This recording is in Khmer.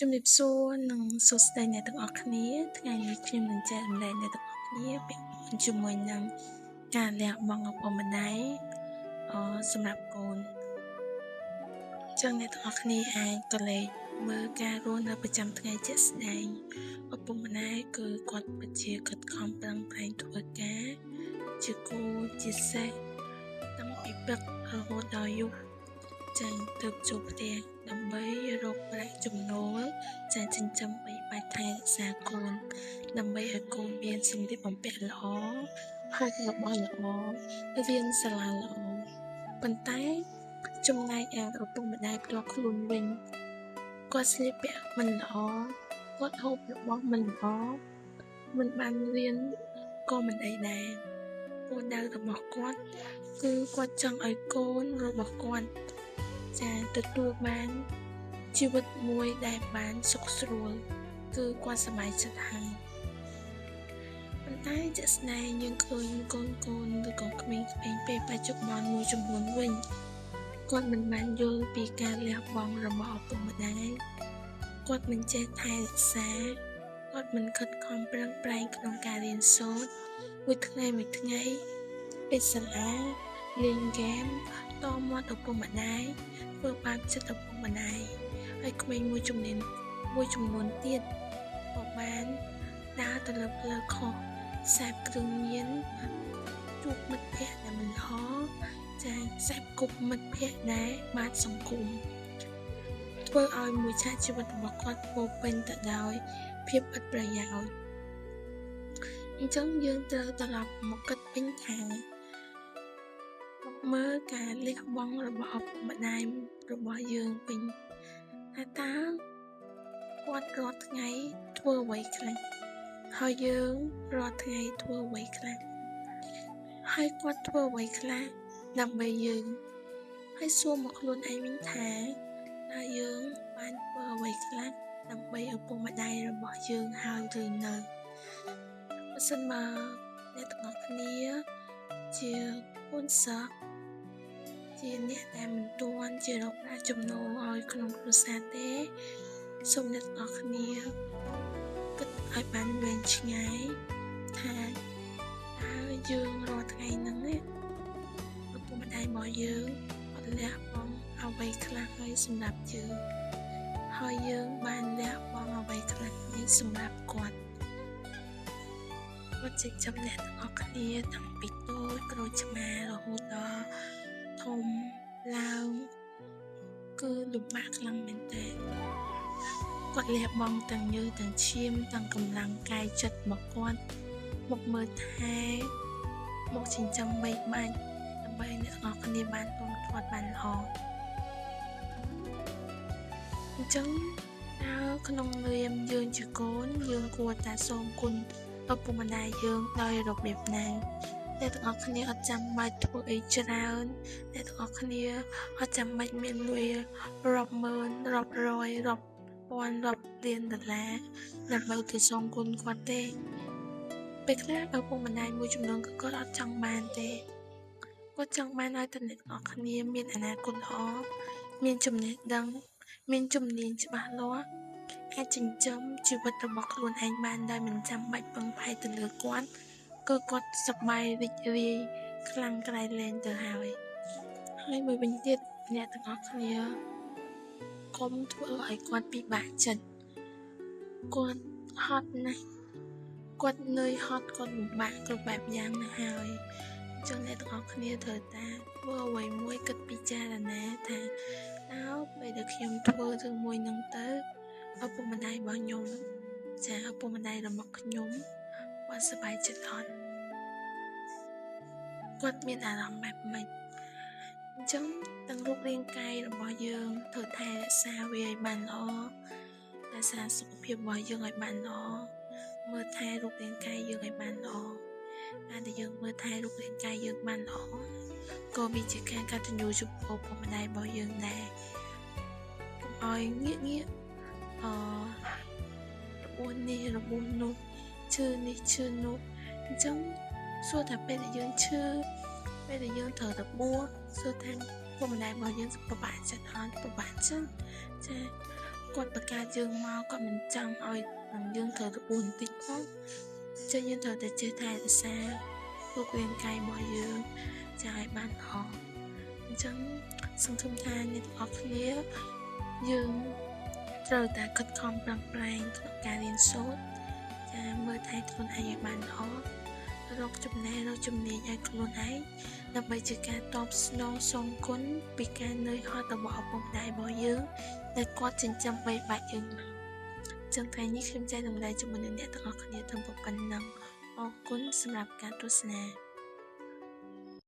ជំរាបសួរនិងសួស្តីអ្នកទាំងអស់គ្នាថ្ងៃនេះខ្ញុំនឹងចែករំលែកអ្នកទាំងអស់គ្នាពាក់ព័ន្ធជាមួយនឹងការលះបង់ឪពុកម្ដាយសម្រាប់កូនចឹងអ្នកទាំងអស់គ្នាអាចក៏លេចមើលការរស់នៅប្រចាំថ្ងៃជាក់ស្ដែងឪពុកម្ដាយគឺគាត់ពិតជាខិតខំប្រឹងប្រែងធ្វើការជាគូជាសេះតាំងពីព្រឹករហូតដល់យប់ចា៎ទើបជួបផ្ទះដើម្បីរកប្រាក់ចំណូលចា៎ចិញ្ចឹមបីបាច់ថែរក្សាកូនដើម្បីឲ្យកូនមានសម្ភារបំពាក់ល្អហើយរបស់ល្អរៀនសាលាល្អប៉ុន្តែចំណែកឯឪពុកម្ដាយផ្ទាល់ខ្លួនវិញគាត់ស្លៀកពាក់មិនល្អគាត់ហូបរបស់មិនល្អមិនបានរៀនក៏មិនអីដែរគោលដៅរបស់គាត់គឺគាត់ចង់ឲ្យកូនរបស់គាត់ចាទទួលបានជីវិតមួយដែលបានសុខស្រួលគឺគាត់សប្បាយចិត្តហើយប៉ុន្តែជាក់ស្ដែងយើងឃើញកូនឬក៏ក្មេងៗពេលបច្ចុប្បន្នមួយចំនួនវិញគាត់មិនបានយល់ពីការលះបង់របស់ឪពុកម្ដាយគាត់មិនចេះថែរក្សាគាត់មិនខិតខំប្រឹងប្រែងក្នុងការរៀនសូត្រមួយថ្ងៃពេទ្យសាលាលេងហ្គេមតមាត់ឪពុកម្ដាយធ្វើបាបចិត្តឪពុកម្ដាយហើយក្មេងមួយចំនួនទៀតក៏បានដើរទៅលើផ្លូវខុសខ្សែបគ្រឿងញៀនជួបមិត្តភ័ក្តិដែលមិនល្អចាខ្សែបគប់មិត្តភ័ក្តិដែលបានសង្គមធ្វើឲ្យមួយឆាកជីវិតរបស់គាត់ពោពេញទៅដោយភាពឥតប្រយោជន៍អញ្ចឹងយើងត្រូវត្រឡប់មកគិតវិញថាមើលការលះបង់របស់ឪពុកម្ដាយរបស់យើងវិញថាតើគាត់រាល់ថ្ងៃធ្វើអ្វីខ្លះហើយយើងរាល់ថ្ងៃធ្វើអ្វីខ្លះហើយគាត់ធ្វើអ្វីខ្លះដើម្បីយើងហើយសួរមកខ្លួនឯងវិញថាតើយើងបានធ្វើអ្វីខ្លះដើម្បីឪពុកម្ដាយរបស់យើងហើយឬនៅបើសិនមកអ្នកទាំងអស់គ្នាជាកូនសិស្សជាអ្នកដែលមិនទាន់ជារកប្រាក់ចំណូលឲ្យក្នុងគ្រួសារទេសូមអ្នកទាំងអស់គ្នាគិតឲ្យបានវែងឆ្ងាយថាតើយើងរាល់ថ្ងៃហ្នឹងឪពុកម្ដាយរបស់យើងអត់លះបង់អ្វីខ្លះហើយសម្រាប់យើងហើយយើងបានលះបង់អ្វីខ្លះហើយសម្រាប់គាត់ចិញ្ចឹមអ្នកទាំងអស់គ្នាតាំងពីតូចក្រូចឆ្មារហូតដល់ធំឡើងគឺលំបាកខ្លាំងមែនទែនគាត់លះបង់ទាំងញើសទាំងឈាមទាំងកម្លាំងកាយចិត្តមកគាត់មកមើលថែមកចិញ្ចឹមបីបាច់ដើម្បីអ្នកទាំងអស់គ្នាបានទូនធាត់បានល្អអញ្ចឹងតើក្នុងនាមយើងជាកូនយើងគួរតែសូមគុណឪពុកម្ដាយយើងដោយរបៀបណាអ្នកទាំងអស់គ្នាអត់ចាំបាច់ធ្វើអីច្រើនអ្នកទាំងអស់គ្នាអត់ចាំបាច់មានលុយរាប់ម៉ឺនរាប់រយរាប់ពាន់រាប់លានដុល្លារដើម្បីទៅសងគុណគាត់ទេពេលខ្លះឪពុកម្ដាយមួយចំនួនក៏គាត់អត់ចង់បានទេគាត់ចង់បានឲ្យតែអ្នកទាំងអស់គ្នាមានអនាគតល្អមានចំណេះដឹងមានជំនាញច្បាស់លាស់អាចចិញ្ចឹមជីវិតរបស់ខ្លួនឯងបានដោយមិនចាំបាច់ពឹងផ្អែកទៅលើគាត់គឺគាត់សប្បាយរីករាយខ្លាំងក្រៃលែងទៅហើយមួយវិញទៀតអ្នកទាំងអស់គ្នាកុំធ្វើឲ្យគាត់ពិបាកចិត្តគាត់ហត់ណាស់គាត់នឿយហត់គាត់លំបាកគ្រប់បែបយ៉ាងណាស់ហើយអញ្ចឹងអ្នកទាំងអស់គ្នាត្រូវតែធ្វើអ្វីមួយគិតពិចារណាថាតើពេលដែលខ្ញុំធ្វើរឿងមួយហ្នឹងទៅឪពុកម្ដាយរបស់ខ្ញុំចាឪពុកម្ដាយរបស់ខ្ញុំគាត់សប្បាយចិត្តអត់គាត់មានអារម្មណ៍បែបម៉េចអញ្ចឹងទាំងរូបរាងកាយរបស់យើងត្រូវថែរក្សាវាឲ្យបានល្អរក្សាសុខភាពរបស់យើងឲ្យបានល្អមើលថែរូបរាងកាយយើងឲ្យបានល្អការដែលយើងមើលថែរូបរាងកាយយើងបានល្អក៏វាជាការកតញ្ញូចំពោះឪពុកម្ដាយរបស់យើងដែរកុំឲ្យងាករបួសនេះរបួសនោះឈឺនេះឈឺនោះអញ្ចឹងសួរថាពេលដែលយើងឈឺពេលដែលយើងត្រូវរបួសសួរថាពុកម្ដាយរបស់យើងពិបាកចិត្តអត់ពិបាកចិត្តចា គាត់បកាយើងមកគាត់មិនចង់ឲ្យយើងត្រូវរបួសបន្តិចផងចឹងយើងត្រូវតែចេះថែរក្សារូបរាងកាយរបស់យើងចាឲ្យបានល្អអញ្ចឹងសង្ឃឹមថាអ្នកទាំងអស់គ្នាយើងត្រូវតែខិតខំប្រឹងប្រែងក្នុងការរៀនសូត្រចាមើលថែខ្លួនឯងឲ្យបានល្អរកចំណេះរកជំនាញឲ្យខ្លួនឯងដើម្បីជាការតបស្នងសងគុណពីការនឿយហត់របស់ឪពុកម្ដាយរបស់យើងដែលគាត់ចិញ្ចឹមបីបាច់យើងមកចឹងថ្ងៃនេះខ្ញុំចែករំលែកជាមួយនឹងអ្នកទាំងអស់គ្នាត្រឹមប៉ុណ្ណឹងអរគុណសម្រាប់ការទស្សនា